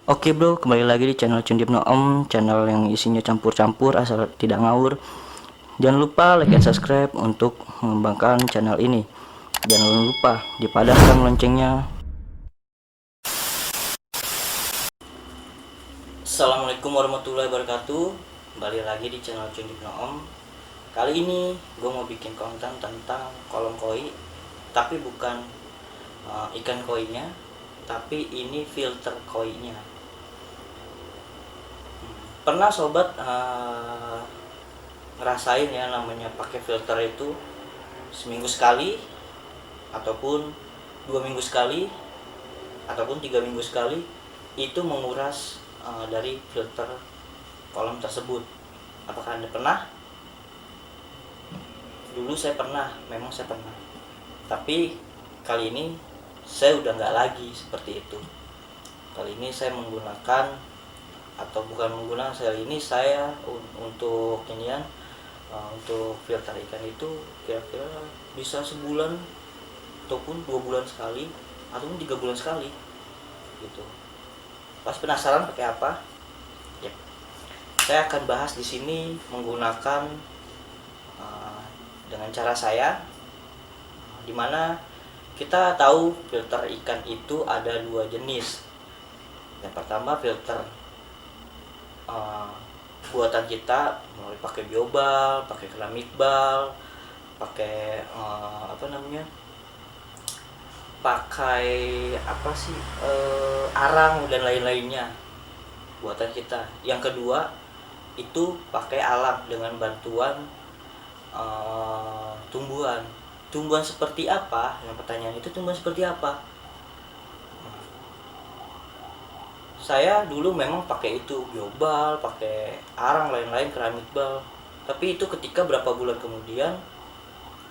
Oke bro, kembali lagi di channel Cundip No Om, channel yang isinya campur-campur asal tidak ngawur. Jangan lupa like dan subscribe untuk mengembangkan channel ini. Jangan lupa dipadamkan loncengnya. Assalamualaikum warahmatullahi wabarakatuh. Kembali lagi di channel Cundip No Om. Kali ini gue mau bikin konten tentang kolom koi, tapi bukan ikan koinya, tapi ini filter koinya. Pernah sobat ngerasain ya namanya pakai filter itu seminggu sekali, ataupun 2 minggu sekali, ataupun 3 minggu sekali, itu menguras dari filter kolam tersebut. Apakah Anda pernah? Dulu saya pernah, memang saya pernah, tapi kali ini saya udah nggak lagi seperti itu. Kali ini saya menggunakan, atau bukan menggunakan, kali ini saya untuk inian, untuk filter ikan itu kira-kira bisa sebulan ataupun 2 bulan sekali ataupun 3 bulan sekali gitu. Pas penasaran pakai apa? Ya, saya akan bahas di sini menggunakan dengan cara saya, dimana kita tahu filter ikan itu ada 2 jenis. Yang pertama filter buatan kita, mulai pakai biobal, pakai keramik bal, pakai pakai arang dan lain-lainnya, buatan kita. Yang kedua itu pakai alam dengan bantuan tumbuhan seperti apa. Yang pertanyaan itu tumbuhan seperti apa. Saya dulu memang pakai itu, biobal, pakai arang, lain-lain, keramik bal. Tapi itu ketika berapa bulan kemudian,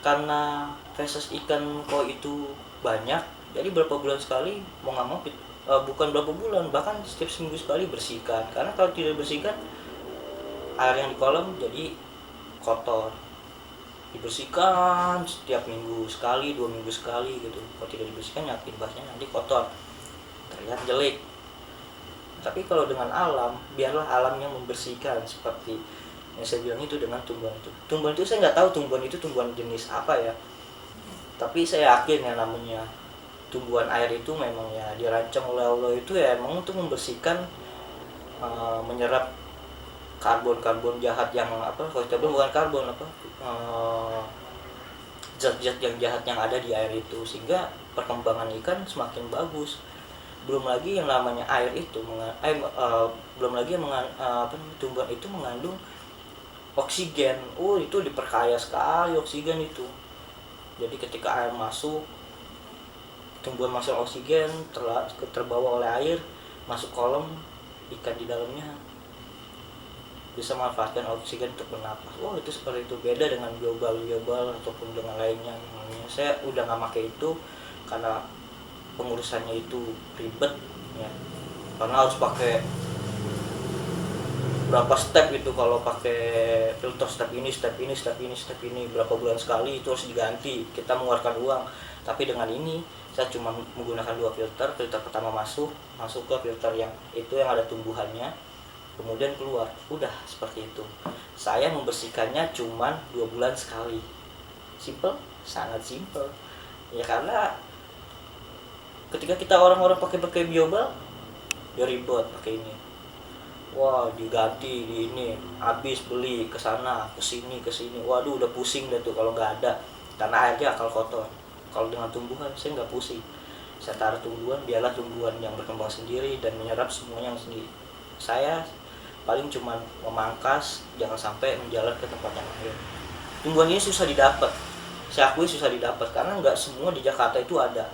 karena feses ikan koi itu banyak, jadi berapa bulan sekali mau nggak mau, bukan berapa bulan, bahkan setiap seminggu sekali bersihkan. Karena kalau tidak bersihkan, air yang di kolam jadi kotor. Dibersihkan setiap minggu sekali, 2 minggu sekali gitu. Kalau tidak dibersihkan, ya imbasnya nanti kotor, terlihat jelek. Tapi kalau dengan alam, biarlah alam yang membersihkan, seperti yang saya bilang itu dengan tumbuhan itu. Tumbuhan itu saya nggak tahu tumbuhan itu tumbuhan jenis apa ya. Tapi saya yakin ya namanya tumbuhan air itu memang ya dirancang oleh Allah itu ya emang untuk membersihkan, menyerap karbon jahat yang kalau kita bilang bukan karbon zat-zat yang jahat yang ada di air itu, sehingga perkembangan ikan semakin bagus. Belum lagi yang namanya air itu belum lagi yang tumbuhan itu mengandung oksigen. Itu diperkaya sekali oksigen itu. Jadi ketika air masuk, tumbuhan masuk oksigen, terbawa oleh air masuk kolam, ikan di dalamnya bisa memanfaatkan oksigen untuk bernapas. Itu seperti itu. Beda dengan biobal ataupun dengan lainnya. Saya udah nggak pakai itu karena pengurusannya itu ribet ya, karena harus pakai berapa step itu. Kalau pakai filter step ini berapa bulan sekali itu harus diganti, kita mengeluarkan uang. Tapi dengan ini saya cuma menggunakan 2 filter. Filter pertama masuk ke filter yang itu yang ada tumbuhannya, kemudian keluar, udah seperti itu. Saya membersihkannya cuma 2 bulan sekali. Simple, sangat simple ya. Karena ketika kita orang-orang pakai biobal, dia ribet pakai ini, diganti di ini, habis beli ke sana ke sini, waduh udah pusing deh tuh kalau nggak ada, karena airnya akal kotor. Kalau dengan tumbuhan saya nggak pusing, saya taruh tumbuhan, biarlah tumbuhan yang berkembang sendiri dan menyerap semuanya sendiri. Saya paling cuma memangkas, jangan sampai menjalar ke tempat yang lain. Tumbuhan ini susah didapat, saya akui susah didapat, karena nggak semua di Jakarta itu ada.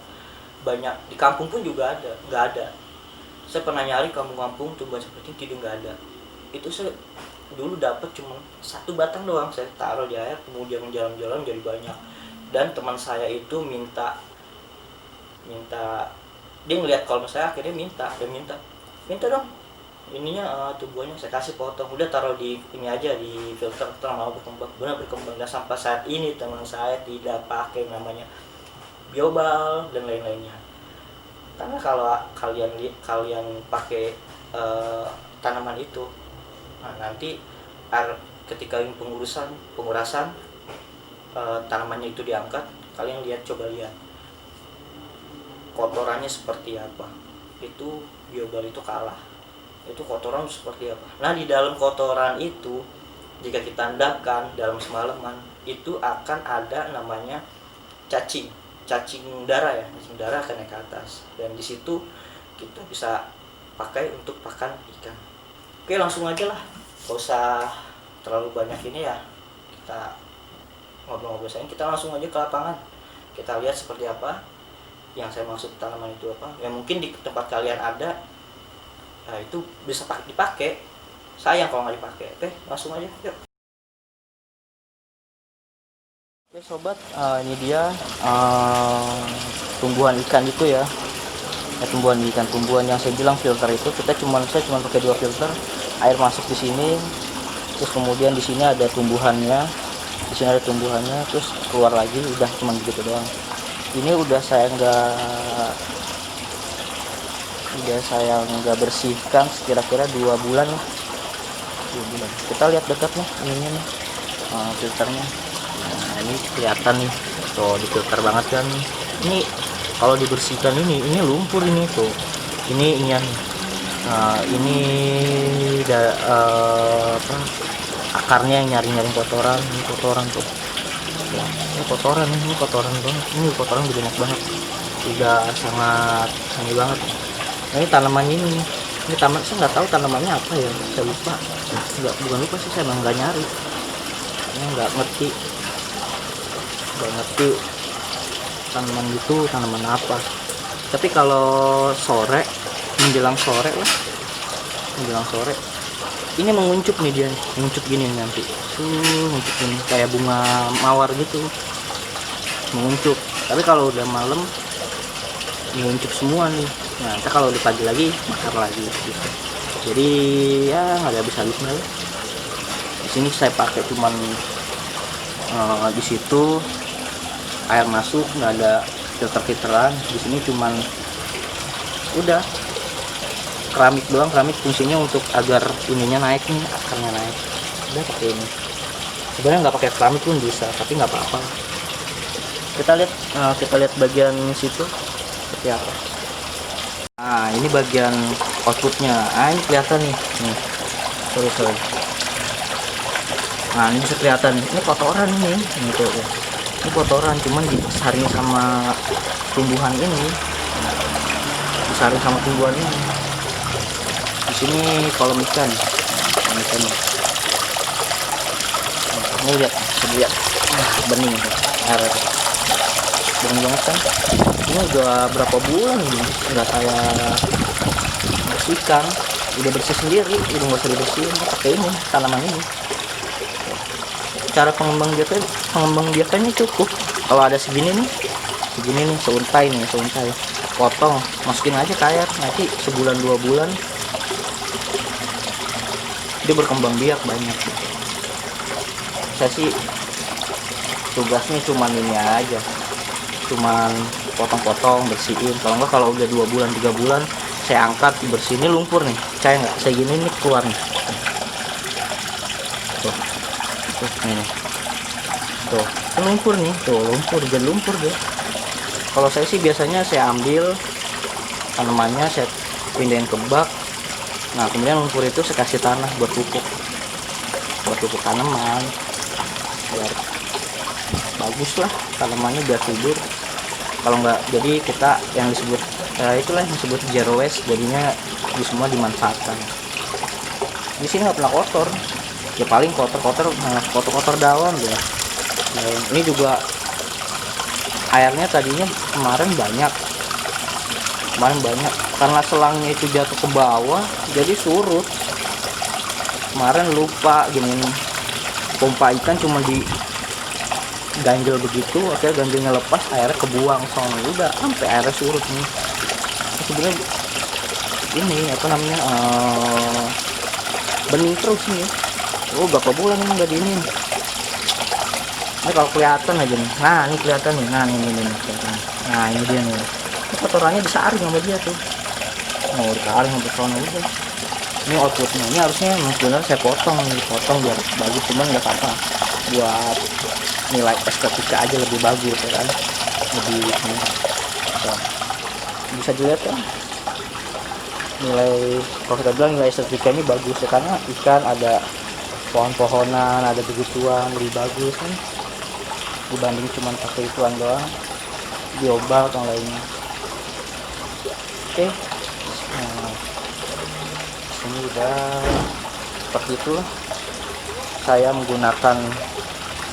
Banyak di kampung pun juga ada, nggak ada. Saya pernah nyari kampung-kampung tumbuhan seperti itu, tidak ada. Itu saya dulu dapat cuma 1 batang doang, saya taruh di air, kemudian jalan-jalan jadi banyak. Dan teman saya itu minta dia ngeliat kalau saya, akhirnya minta dong ininya, tumbuhannya. Saya kasih potong, udah taruh di ini aja, di filter, mau berkembang, benar berkembang. Dan sampai saat ini teman saya tidak pakai namanya biobal dan lain-lainnya. Karena kalau kalian pakai tanaman itu. Nah, nanti ketika pengurasan tanamannya itu diangkat, kalian coba lihat kotorannya seperti apa. Itu biobar itu kalah, itu kotoran seperti apa. Nah, di dalam kotoran itu jika kita endapkan dalam semalaman, itu akan ada namanya cacing darah ya. Cacing darah akan naik ke atas, dan di situ kita bisa pakai untuk pakan ikan. Oke, langsung aja lah, gak usah terlalu banyak ini ya, kita ngobrol-ngobrol saja. Kita langsung aja ke lapangan, kita lihat seperti apa yang saya maksud tanaman itu apa. Ya mungkin di tempat kalian ada, nah itu bisa dipakai, sayang kalau nggak dipakai. Oke, langsung aja yuk. Oke sobat, ini dia tumbuhan ikan itu ya. Tumbuhan yang saya bilang filter itu, saya cuma pakai 2 filter, air masuk di sini, terus kemudian di sini ada tumbuhannya, terus keluar lagi, udah cuma begitu doang. Ini udah saya nggak bersihkan kira-kira 2 bulan lah. 2 bulan. Kita lihat dekatnya ininya nih, filternya. Nah, ini kelihatan nih, tuh difilter banget kan. Ini kalau dibersihkan ini lumpur ini tuh. Ini ini akarnya yang nyari kotoran. Ini kotoran tuh. Ya, ini kotoran banget. Ini kotoran udah banyak banget. Udah sangat ini banget. Nah, ini tanaman ini taman, saya nggak tahu tanamannya apa ya, saya lupa. Bukan lupa sih, saya emang nggak nyari. Nggak ngerti tanaman itu tanaman apa. Tapi kalau menjelang sore ini menguncup nih, dia menguncup gini nanti menguncup ini kayak bunga mawar gitu, menguncup. Tapi kalau udah malam menguncup semua nih. Nah, nanti kalau di pagi lagi bakar lagi gitu. Jadi ya nggak ada habis-habisnya ya. Di sini saya pakai cuman di situ air masuk, nggak ada filteran. Di sini cuman udah keramik doang. Keramik fungsinya untuk agar ininya naik nih, akarnya naik. Udah pakai ini. Sebenarnya nggak pakai keramik pun bisa, tapi nggak apa-apa. Kita lihat bagian situ seperti apa. Nah, ini bagian outputnya. Ini kelihatan nih. Sorry. Nah, ini bisa kelihatan nih. Ini kotoran nih. Ini kotoran, cuman disaring sama tumbuhan ini. Di sini kolam ikan. Nih. Ini lihat. Bening banget kan. Ini udah berapa bulan ini nggak saya bersihkan. Udah bersih sendiri, udah nggak usah dibersihin. Pakai ini tanaman ini. Cara pengembang biakannya cukup. Kalau ada segini nih seuntai, potong, masukin aja ke air. Nanti sebulan 2 bulan dia berkembang biak banyak. Saya sih tugasnya cuman ini aja, cuman potong-potong, bersihin. Kalau udah 2 bulan 3 bulan saya angkat, bersihin. Ini lumpur nih, saya gini nih keluar nih. Tuh, lumpur nih, jadi lumpur deh. Kalau saya sih biasanya saya ambil tanamannya, saya pindahin ke bak. Nah, kemudian lumpur itu saya kasih tanah buat pupuk tanaman, biar bagus lah tanamannya, biar subur. Kalau nggak, jadi kita yang disebut itulah yang disebut zero waste, jadinya semua dimanfaatkan. Di sini nggak pernah kotor, ya paling kotor daun ya. Nah, ini juga airnya tadinya kemarin banyak karena selangnya itu jatuh ke bawah jadi surut. Kemarin lupa gini, pompa ikan cuma di ganjel begitu, akhirnya ganjelnya lepas, airnya kebuang soalnya, udah sampai airnya surut nih. Sebenarnya ini bening terus nih. Berapa bulan ini nggak diinin. Ini kalau kelihatan aja nih. Nah, ini kelihatan nih. Nah, ini kelihatan. Nah, ini dia nih. Ini kotorannya disaring sama dia tuh. Disaring sampai sana udah. Ini outputnya, ini harusnya sebenarnya saya potong biar bagus, cuman nggak apa-apa, buat nilai estetika aja lebih bagus ya kan, lebih ini. So, bisa dilihat kan nilai, kalau kita bilang nilai estetika ini bagus ya, karena ikan ada pohon-pohonan, ada begituan, lebih bagus kan dibanding cuman pakai ituan doang, diobal atau lainnya. Oke, nah, ini udah seperti itulah saya menggunakan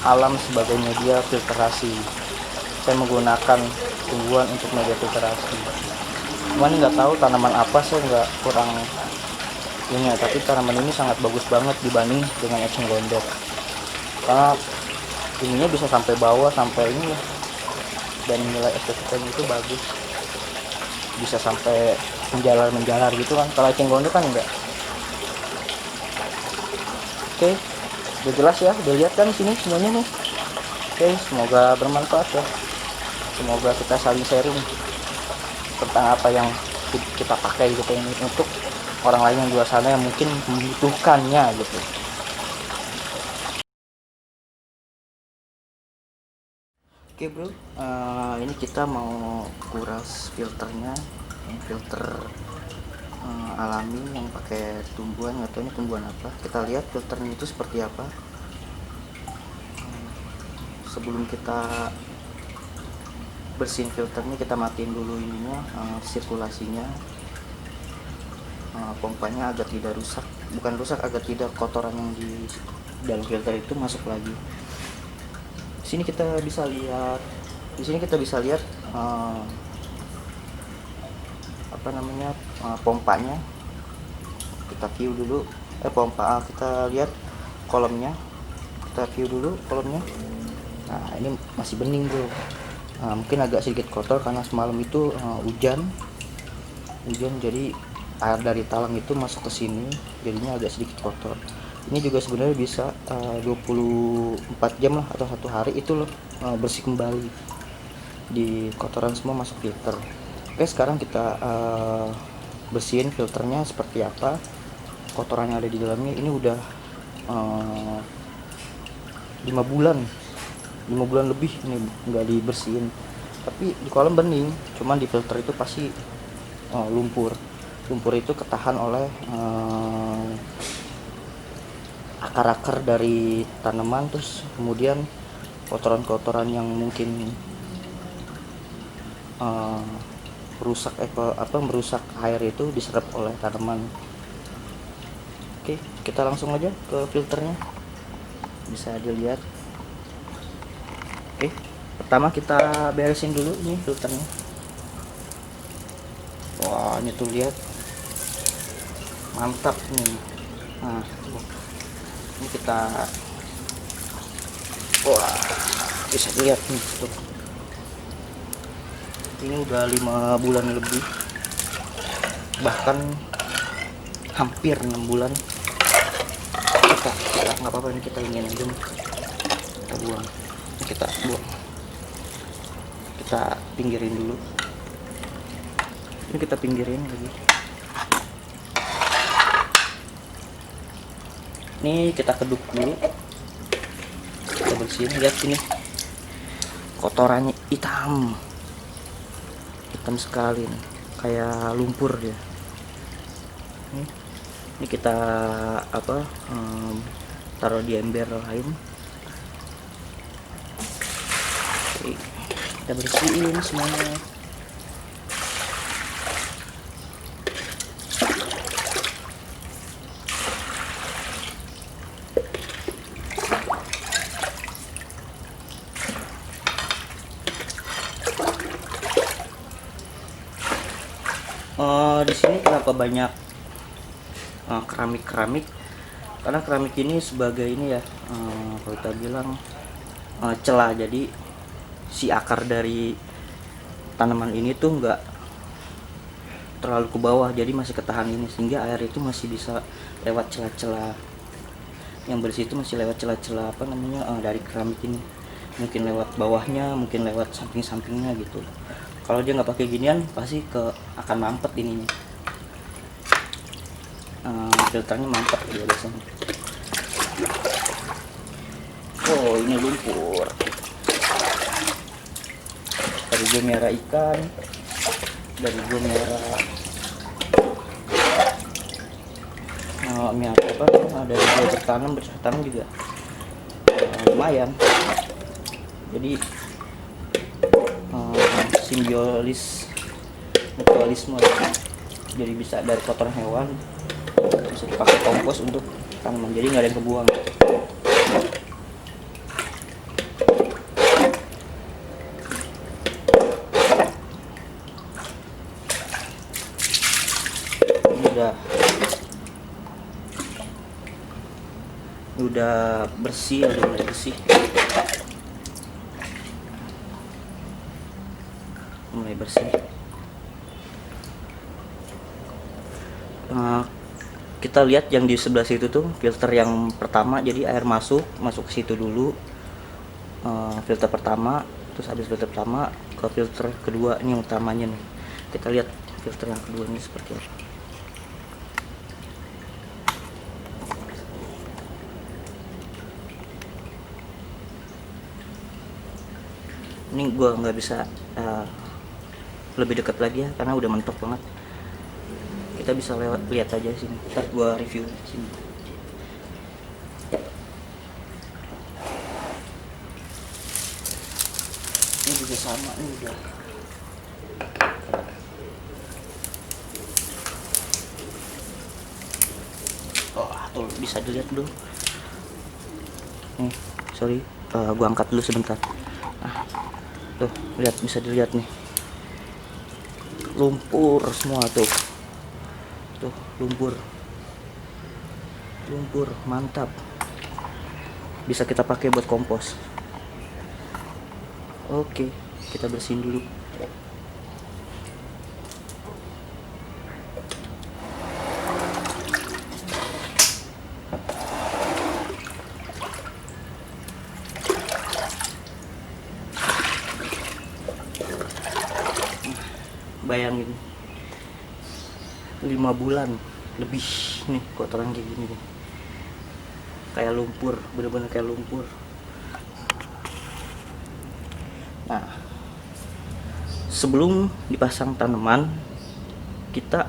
alam sebagai media filtrasi. Saya menggunakan tumbuhan untuk media filtrasi. Cuman nggak tahu tanaman apa, saya nggak kurang ini ya, tapi tanaman ini sangat bagus banget dibanding dengan eceng gondok, karena ininya bisa sampai bawah sampai ini ya, dan nilai estetikanya itu bagus, bisa sampai menjalar gitu kan. Kalau eceng gondok kan enggak. Oke, udah jelas ya, udah lihat kan sini semuanya nih. Oke, semoga bermanfaat ya, semoga kita saling sharing tentang apa yang kita pakai gitu ini untuk orang lain yang di luar sana yang mungkin membutuhkannya gitu. Oke bro, ini kita mau kuras filternya, filter alami yang pakai tumbuhan, atau ini tumbuhan apa, kita lihat filternya itu seperti apa. Sebelum kita bersihin filternya, kita matiin dulu ininya, sirkulasinya, pompanya agar tidak rusak, bukan rusak, agar tidak kotoran yang di dalam filter itu masuk lagi. Di sini kita bisa lihat apa namanya, pompanya. Kita view dulu pompa, kita lihat kolomnya, kita view dulu kolomnya. Nah ini masih bening bro, mungkin agak sedikit kotor karena semalam itu hujan jadi air dari talang itu masuk ke sini, jadinya agak sedikit kotor. Ini juga sebenarnya bisa 24 jam lah atau 1 hari itu loh bersih kembali, di kotoran semua masuk filter. Oke, sekarang kita bersihin filternya seperti apa, kotoran yang ada di dalamnya. Ini udah 5 bulan lebih ini nggak dibersihin, tapi di kolam bening, cuman di filter itu pasti lumpur itu ketahan oleh akar-akar dari tanaman, terus kemudian kotoran-kotoran yang mungkin merusak air itu diserap oleh tanaman. Oke, kita langsung aja ke filternya, bisa dilihat. Oke, pertama kita beresin dulu ini filternya. Wah, ini tuh lihat, mantap nih. Nah, ini kita, wah, bisa lihat nih tuh. Ini udah 5 bulan lebih, bahkan hampir 6 bulan. Kita nggak apa-apa, ini kita ingin aja nih, kita buang, kita pinggirin dulu. Ini kita pinggirin lagi. Ini kita keduk dulu, kita bersihin. Lihat sini, kotorannya hitam sekali nih, kayak lumpur dia. Ini kita taruh di ember lain. Oke, kita bersihin semuanya. Di sini kenapa banyak keramik, karena keramik ini sebagai ini ya, kalau kita bilang celah, jadi si akar dari tanaman ini tuh nggak terlalu ke bawah, jadi masih ketahan ini, sehingga air itu masih bisa lewat celah-celah yang bersih, itu masih lewat celah-celah dari keramik ini, mungkin lewat bawahnya, mungkin lewat samping-sampingnya gitu. Kalau dia nggak pakai ginian, pasti akan mampet ininya. filternya mantap dia biasanya. Oh, ini lumpur dari gue merah ikan, dari gue merah dari gue bercocok tanam juga lumayan. Jadi simbiosis mutualisme, jadi bisa dari kotoran hewan bisa dipakai kompos untuk tanaman, jadi nggak ada yang kebuang. Ini udah bersih, udah mulai bersih, mulai bersih. Kita lihat yang di sebelah situ tuh filter yang pertama, jadi air masuk ke situ dulu, filter pertama, terus habis filter pertama ke filter kedua, ini yang utamanya nih. Kita lihat filter yang kedua ini seperti apa. Ini gua nggak bisa lebih dekat lagi ya, karena udah mentok banget. Kita bisa lihat aja sini, ntar gua review sini. Ini juga sama nih udah. Oh, tuh bisa dilihat dulu. Nih, sorry, gua angkat dulu sebentar. Tuh, lihat, bisa dilihat nih. Lumpur semua tuh. Tuh, lumpur. Lumpur, mantap. Bisa kita pakai buat kompos. Oke, kita bersihin dulu. Bayangin 5 bulan lebih nih kotoran kayak gini nih, kayak lumpur, bener-bener kayak lumpur. Nah, sebelum dipasang tanaman, kita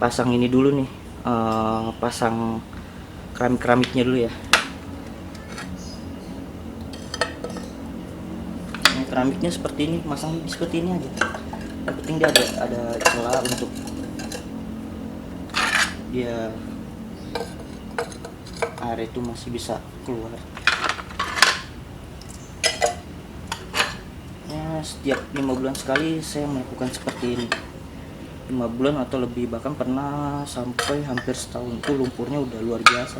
pasang ini dulu nih, pasang keramiknya dulu ya. Keramiknya seperti ini, masang seperti ini aja. Yang penting dia ada celah untuk dia air itu masih bisa keluar. Ya, setiap 5 bulan sekali saya melakukan seperti ini. 5 bulan atau lebih, bahkan pernah sampai hampir setahun. Itu lumpurnya udah luar biasa,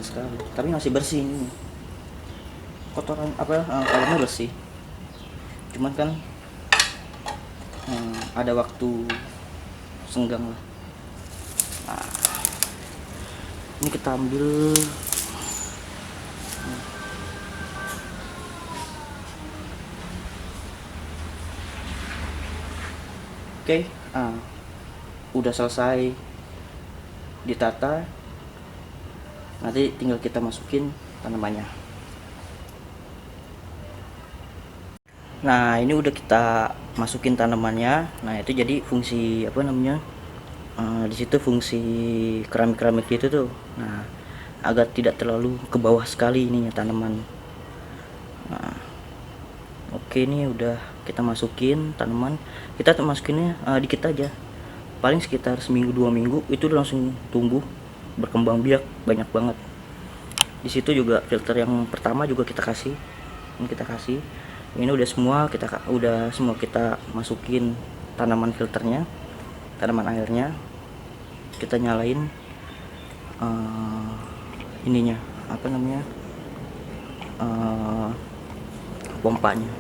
sekali. Tapi masih bersih ini. Kotoran kotornya bersih, cuman kan ada waktu senggang lah. Nah, ini kita ambil. Oke, udah selesai ditata, nanti tinggal kita masukin tanamannya. Nah, ini udah kita masukin tanamannya. Nah, itu jadi fungsi di situ fungsi keramik itu tuh. Nah, agar tidak terlalu ke bawah sekali ininya tanaman. Nah, oke, ini udah kita masukin tanaman. Kita masukinnya dikit aja, paling sekitar seminggu 2 minggu itu udah langsung tumbuh, berkembang biak banyak banget. Di situ juga filter yang pertama juga kita kasih. Ini udah semua kita masukin tanaman filternya, tanaman airnya. Kita nyalain pompanya.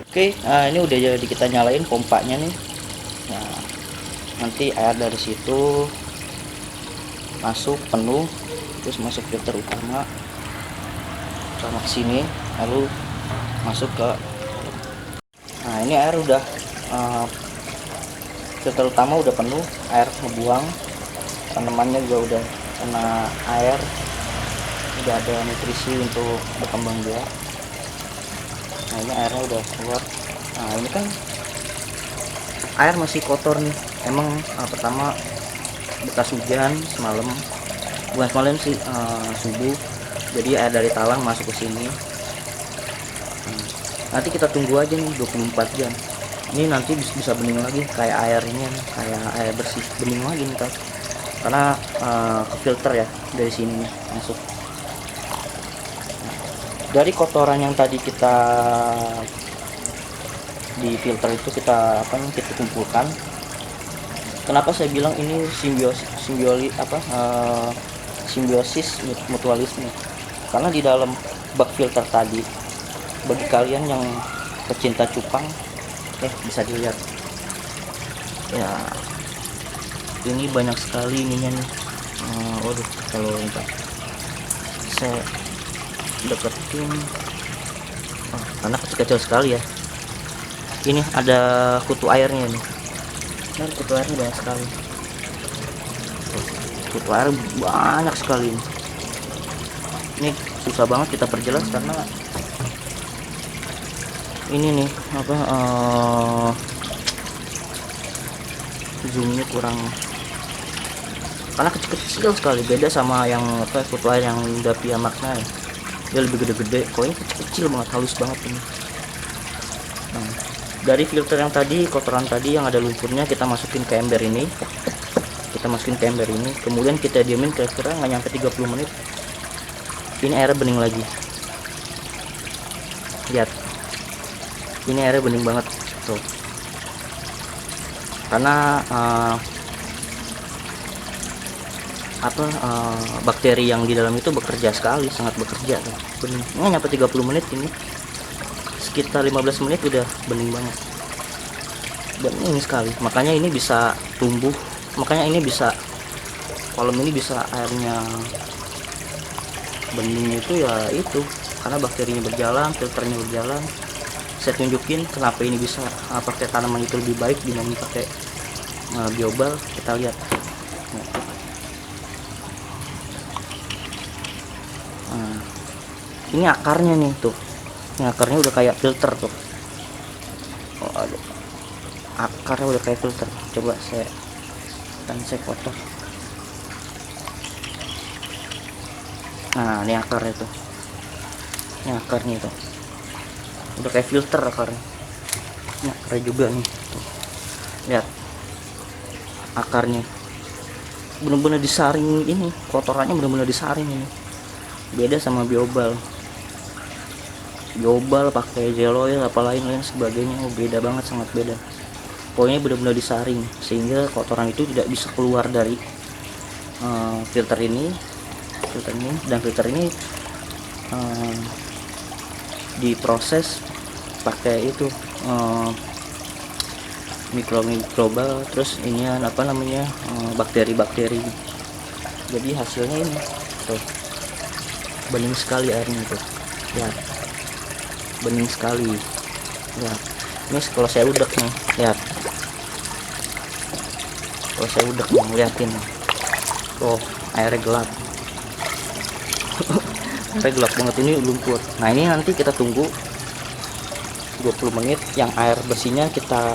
Oke, ini udah jadi kita nyalain pompanya nih. Nah, nanti air dari situ masuk penuh, terus masuk filter utama sama ke sini, lalu masuk ke. Nah, ini air udah filter utama udah penuh, air ngebuang, tanamannya juga udah kena air, udah ada nutrisi untuk berkembang dia. Nah ini airnya udah keluar. Nah ini kan air masih kotor nih, emang pertama bekas hujan semalam, bukan semalam sih, subuh, jadi air dari talang masuk ke sini. Nanti kita tunggu aja nih 24 jam, ini nanti bisa bening lagi kayak airnya, kayak air bersih, bening lagi nih kan, karena ke filter ya dari sini nih masuk. Dari kotoran yang tadi kita di filter itu kita kumpulkan. Kenapa saya bilang ini simbiosis mutualisme? Karena di dalam bak filter tadi, bagi kalian yang pecinta cupang, bisa dilihat ya, ini banyak sekali ininya nih. Waduh, kalau saya deketin, karena kecil-kecil sekali ya. Ini ada kutu airnya nih, dan kutu airnya banyak sekali. Kutu air banyak sekali. Ini susah banget kita perjelas karena ini nih zoomnya kurang, karena kecil-kecil sekali, beda sama yang kutu air yang Dapia Magna ya. Dia lebih gede-gede, kok ini kecil banget, halus banget ini. Nah, dari filter yang tadi, kotoran tadi yang ada lumpurnya kita masukin ke ember ini, kemudian kita diamin kira-kira nggak nyampe 30 menit. Ini airnya bening lagi, lihat, ini airnya bening banget tuh, karena bakteri yang di dalam itu bekerja sekali, sangat bekerja tuh. Bening nggak nyampe 30 menit, ini sekitar 15 menit udah bening banget, bening sekali. Makanya ini bisa tumbuh, makanya ini bisa, kolam ini bisa airnya bening itu ya itu karena bakterinya berjalan, filternya berjalan. Saya tunjukin kenapa ini bisa pakai tanaman itu lebih baik dibanding pakai biobal. Kita lihat. Nah, ini akarnya nih tuh. Ini akarnya udah kayak filter tuh. Oh, aduh. Akarnya udah kayak filter. Coba saya foto. Nah, ini akarnya tuh. Ini akarnya tuh. Udah kayak filter akarnya. Ini akarnya juga nih. Tuh. Lihat. Akarnya. Bener-bener disaring ini. Kotorannya bener-bener disaring ini. Beda sama biobal. Biobal pakai gel oil apa lain sebagainya, beda banget, sangat beda. Pokoknya benar-benar disaring sehingga kotoran itu tidak bisa keluar dari filter ini, dan filter ini diproses pakai itu mikroba, terus ini bakteri-bakteri. Jadi hasilnya ini tuh, bening sekali airnya tuh, lihat, bening sekali. Lihat, ini kalau saya udek nih, lihat, kalau saya udek nih, liatin, oh airnya gelap. Airnya gelap banget, ini lumpur. Nah ini nanti kita tunggu 20 menit, yang air bersihnya kita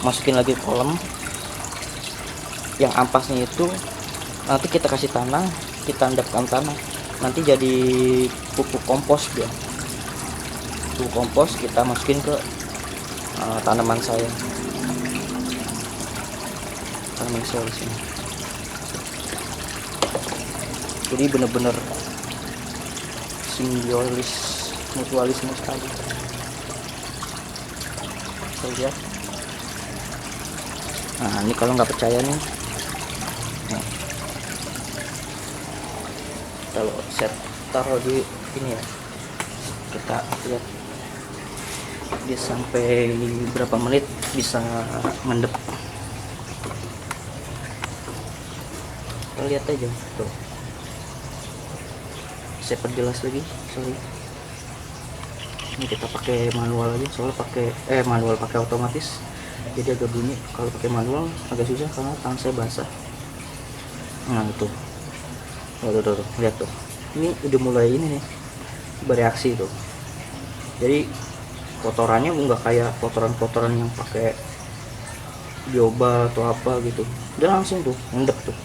masukin lagi ke kolam, yang ampasnya itu nanti kita kasih tanah, kita endapkan tanah, nanti jadi pupuk kompos dia. Pupuk kompos kita masukin ke tanaman saya di sini. Jadi bener-bener simbiosis mutualisme sekali. Saya lihat. Nah ini kalau nggak percaya nih, kalau saya taruh di ini ya, kita lihat dia sampai berapa menit bisa mendep. Kita lihat aja tuh, saya perjelas lagi, sorry. Ini kita pakai manual aja, soalnya pakai manual pakai otomatis, jadi agak bunyi. Kalau pakai manual agak susah karena tangan saya basah. Nah itu, tuh, lihat tuh, ini udah mulai ini nih bereaksi tuh. Jadi kotorannya nggak kayak kotoran-kotoran yang pakai bioba atau apa gitu, udah langsung tuh ngendep tuh,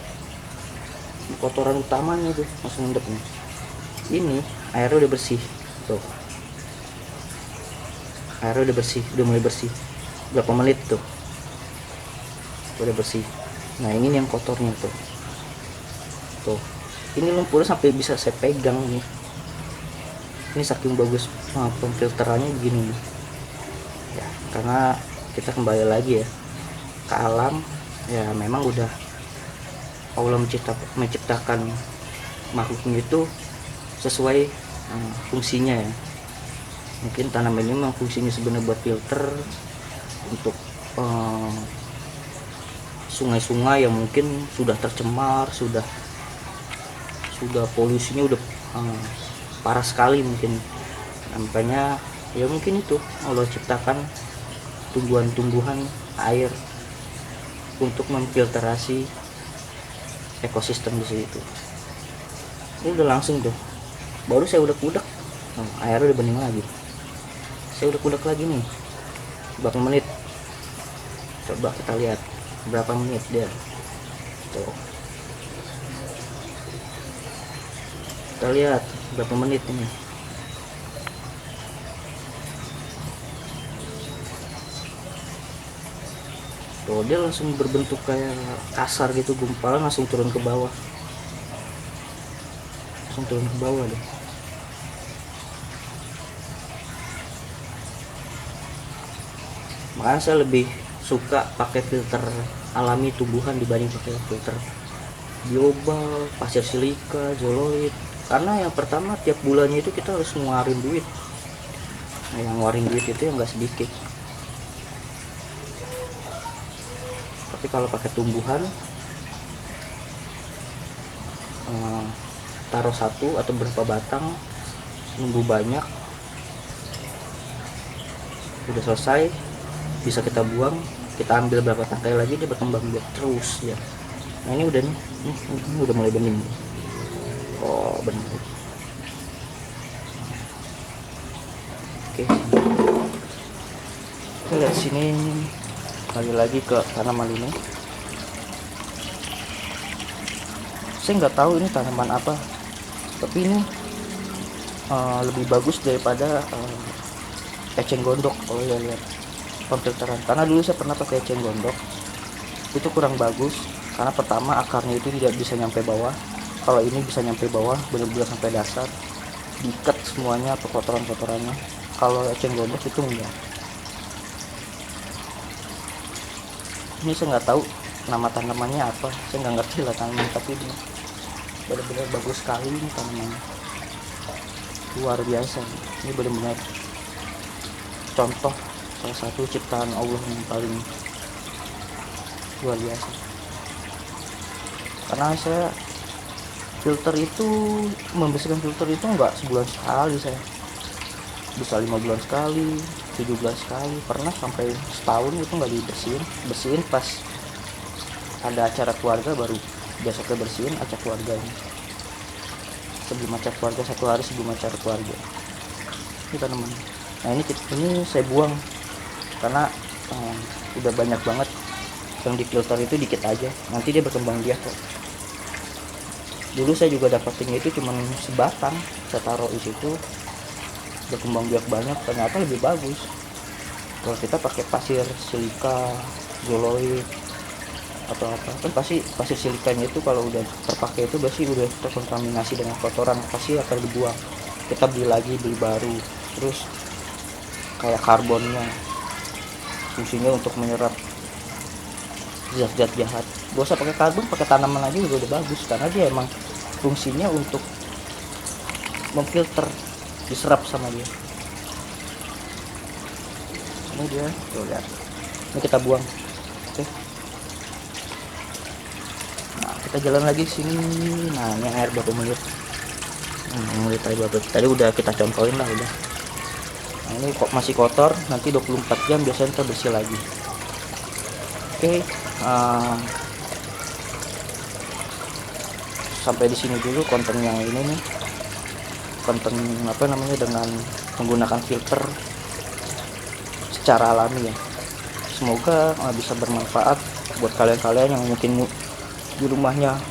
kotoran utamanya tuh langsung ngendep nih. Ini airnya udah bersih tuh, airnya udah bersih, udah mulai bersih. Berapa menit tuh udah bersih. Nah ini yang kotornya tuh, ini lumpurnya sampai bisa saya pegang nih. Ini saking bagus pemfilterannya begini nih. Ya karena kita kembali lagi ya ke alam, ya memang udah Allah menciptakan makhluknya itu sesuai fungsinya ya. Mungkin tanaman ini memang fungsinya sebenarnya buat filter untuk sungai-sungai yang mungkin sudah tercemar, sudah polusinya udah parah sekali mungkin. Nampaknya ya mungkin itu Allah ciptakan tumbuhan-tumbuhan air untuk memfilterasi ekosistem di situ. Ini udah langsung tuh, baru saya udah kudak, airnya udah bening lagi. Saya udah kudak lagi nih, berapa menit? Coba kita lihat berapa menit dia. Tuh, kita lihat berapa menit ini. Tuh dia langsung berbentuk kayak kasar gitu, gumpalan langsung turun ke bawah, deh. Makanya saya lebih suka pakai filter alami tumbuhan dibanding pakai filter bioba, pasir silika, zoloid. Karena yang pertama tiap bulannya itu kita harus ngeluarin duit. Nah, yang ngeluarin duit itu yang nggak sedikit. Tapi kalau pakai tumbuhan, taruh satu atau berapa batang, nunggu banyak, udah selesai, bisa kita buang, kita ambil berapa tangkai lagi, dia berkembang biak terus ya. Nah ini udah nih, ini udah mulai bening. Oh bening. Oke, kita lihat sini, kembali lagi ke tanaman ini. Saya nggak tahu ini tanaman apa, tapi ini lebih bagus daripada eceng gondok kalau ya lihat pemfilteran. Karena dulu saya pernah pakai eceng gondok, itu kurang bagus karena pertama akarnya itu tidak bisa nyampe bawah. Kalau ini bisa nyampe bawah, benar-benar sampai dasar, diikat semuanya atau kotoran-kotorannya. Kalau eceng gondok itu enggak. Ini saya nggak tahu nama tanamannya apa, saya nggak ngerti lah tanaman, tapi ini benar-benar bagus sekali ini tanamannya, luar biasa. Ini benar-benar contoh salah satu ciptaan Allah yang paling luar biasa. Karena saya filter itu, membersihkan filter itu enggak sebulan sekali, saya bisa 5 bulan sekali, 7 bulan sekali, pernah sampai setahun itu nggak bersihin pas ada acara keluarga, baru besoknya bersihin acara keluarganya, sebelum acara keluarga, 1 hari sebelum acara keluarga. Ini tanaman, nah ini saya buang karena udah banyak banget yang di filter itu, dikit aja nanti dia berkembang biak kok. Dulu saya juga dapetinnya itu cuma sebatang, saya taruh di situ, berkembang biak banyak, ternyata lebih bagus kalau kita pakai pasir silika, zoloid atau apa. Kan pasti pasir silikanya itu kalau udah terpakai itu pasti udah terkontaminasi dengan kotoran, pasti akan dibuang. Kita beli baru. Terus kayak karbonnya, fungsinya untuk menyerap zat-zat jahat. Gak usah pakai karbon, pakai tanaman aja juga udah bagus, karena dia emang fungsinya untuk memfilter, diserap sama dia. Ini dia, tuh lihat. Ini kita buang. Oke. Nah, kita jalan lagi sini. Nah, ini air berapa menit? Menit tadi udah kita contohin lah udah. Nah, ini kok masih kotor, nanti 24 jam biasanya kita bersih lagi. Oke, sampai di sini dulu konten yang ini nih, konten dengan menggunakan filter secara alami ya. Semoga bisa bermanfaat buat kalian-kalian yang mungkin di rumahnya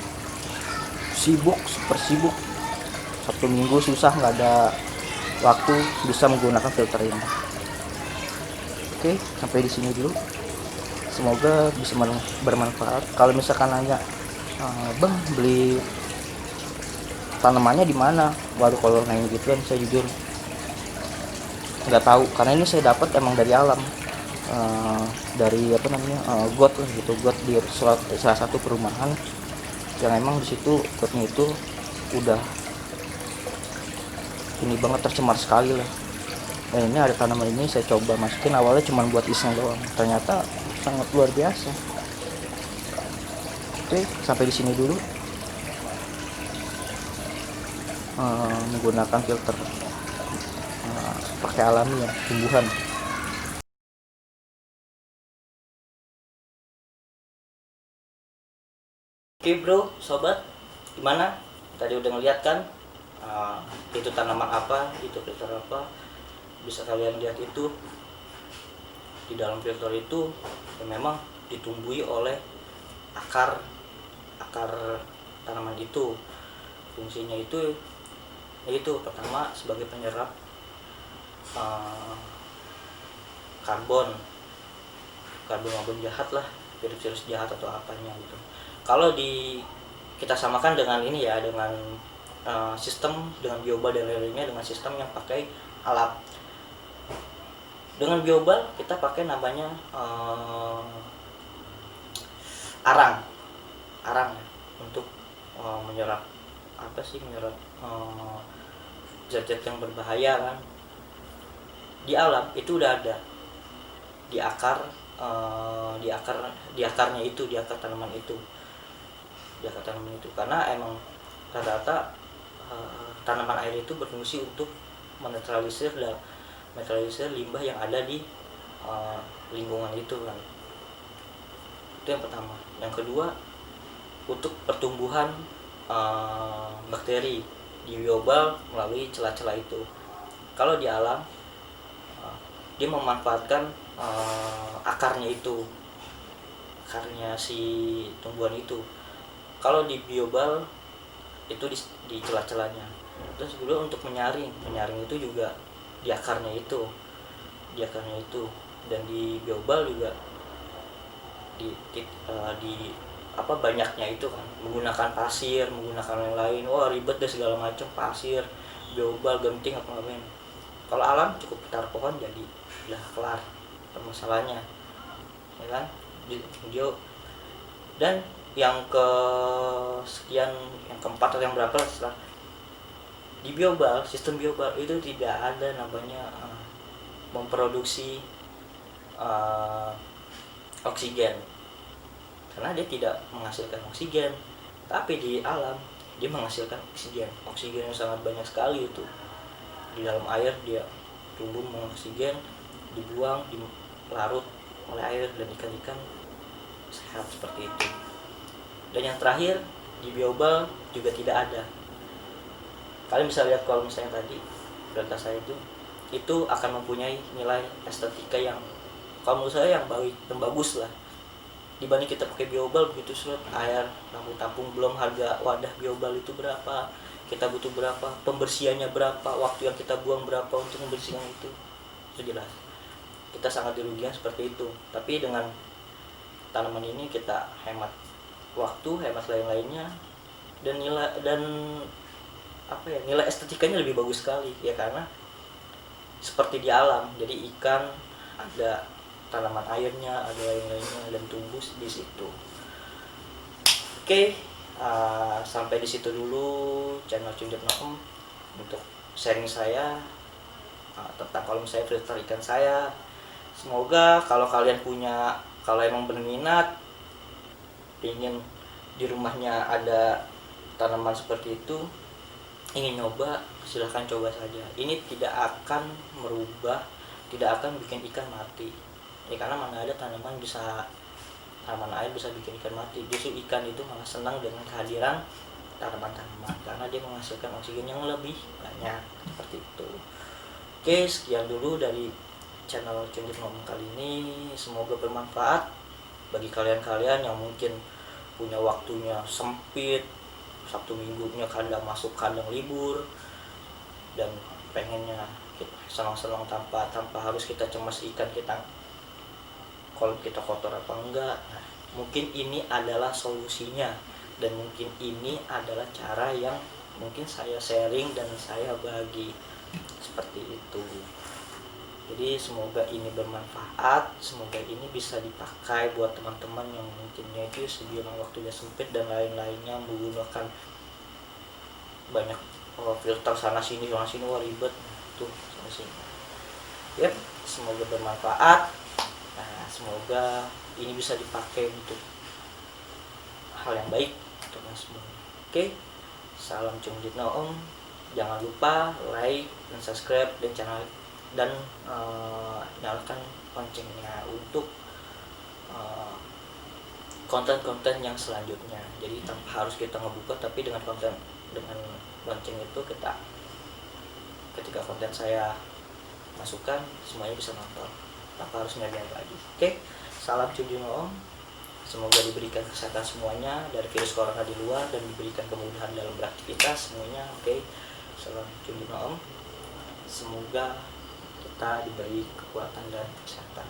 sibuk, super sibuk, Sabtu Minggu susah nggak ada waktu, bisa menggunakan filter ini. Oke, sampai di sini dulu. Semoga bisa bermanfaat. Kalau misalkan nanya, bang beli tanamannya di mana? Waduh, kalau nanya gitu kan saya jujur nggak tahu, karena ini saya dapat emang dari alam, dari got lah gitu, got di salah satu perumahan yang emang di situ gotnya itu udah ini banget, tercemar sekali lah. Dan ini ada tanaman ini saya coba masukin, awalnya cuma buat iseng doang, ternyata sangat luar biasa. Oke, sampai di sini dulu, menggunakan filter pakai alami ya, tumbuhan. Oke bro, sobat, gimana? Tadi udah ngeliat kan, itu tanaman apa, itu filter apa. Bisa kalian lihat itu di dalam filter itu ya memang ditumbuhi oleh akar tanaman itu. Fungsinya itu yaitu pertama sebagai penyerap karbon jahat lah, virus-virus jahat atau apanya gitu. Kalau kita samakan dengan ini ya, dengan sistem dengan biobal dan lain-lainnya, dengan sistem yang pakai alat. Dengan biobal kita pakai namanya arang ya, untuk menyerap zat-zat yang berbahaya kan. Di alam itu udah ada di akarnya itu, di akar tanaman itu, karena emang rata-rata tanaman air itu berfungsi untuk menetralisir limbah yang ada di lingkungan itu kan. Itu yang pertama. Yang kedua, untuk pertumbuhan bakteri di biobal melalui celah-celah itu. Kalau di alam dia memanfaatkan akarnya si tumbuhan itu. Kalau di biobal itu di celah-celahnya. Terus kedua, untuk menyaring itu juga di akarnya itu, dan di biobal juga di banyaknya itu kan, menggunakan pasir, menggunakan lain-lain, wah ribet deh segala macam, pasir, biobal, genting apa ngapain. Kalau alam cukup taruh pohon jadi udah kelar permasalahannya, ya kan. Dan yang keempat atau yang berapa lah, setelah di biobal, sistem biobal itu tidak ada namanya memproduksi oksigen, karena dia tidak menghasilkan oksigen. Tapi di alam dia menghasilkan oksigen yang sangat banyak sekali itu. Di dalam air dia tumbuh mengoksigen, dibuang, dilarut oleh air, dan ikan-ikan sehat seperti itu. Dan yang terakhir, di biobal juga tidak ada. Kalian bisa lihat kalau misalnya tadi prioritas saya itu akan mempunyai nilai estetika yang kalau menurut saya yang bagus lah, dibanding kita pakai biobal begitu sulit, air tampung, belum harga wadah biobal itu berapa, kita butuh berapa, pembersihannya berapa, waktu yang kita buang berapa untuk membersihkan itu jelas kita sangat dirugikan seperti itu. Tapi dengan tanaman ini kita hemat waktu, hemat lain-lainnya, dan nilai estetikanya lebih bagus sekali ya, karena seperti di alam. Jadi ikan ada, tanaman airnya ada, lain-lainnya, dan tumbuh di situ. Oke, sampai di situ dulu channel Cunjut Naem untuk sharing saya tentang kalau misalnya filter ikan saya. Semoga kalau emang berminat ingin di rumahnya ada tanaman seperti itu, ingin nyoba, silahkan coba saja. Ini tidak akan merubah, tidak akan bikin ikan mati ya, karena mana ada tanaman bisa tanaman air bisa bikin ikan mati. Justru ikan itu malah senang dengan kehadiran tanaman-tanaman karena dia menghasilkan oksigen yang lebih banyak, seperti itu. Oke, sekian dulu dari channel Cundit Ngomong kali ini. Semoga bermanfaat bagi kalian-kalian yang mungkin punya waktunya sempit, Sabtu Minggunya kadang masuk kadang libur, dan pengennya senang-senang tanpa harus kita cemas ikan kita kalau kita kotor apa enggak. Nah, mungkin ini adalah solusinya, dan mungkin ini adalah cara yang mungkin saya sharing dan saya bagi, seperti itu. Jadi semoga ini bermanfaat, semoga ini bisa dipakai buat teman-teman yang mungkinnya itu sebelum waktunya sempit dan lain-lainnya menggunakan banyak filter sana sini wah ribet tuh sana sini. Yep, semoga bermanfaat. Nah, semoga ini bisa dipakai untuk hal yang baik untuk semua. Oke, salam Cundit Ngomong. Jangan lupa like dan subscribe dan channel dan nyalakan loncengnya untuk konten-konten yang selanjutnya. Jadi tanpa harus kita ngebuka, tapi dengan lonceng itu ketika konten saya masukkan semuanya bisa nonton tanpa harus nyari lagi. Oke, salam Cundit Ngomong. Semoga diberikan kesehatan semuanya dari virus corona di luar dan diberikan kemudahan dalam beraktivitas semuanya. Oke, salam Cundit Ngomong. Semoga kita diberi kekuatan dan kesehatan.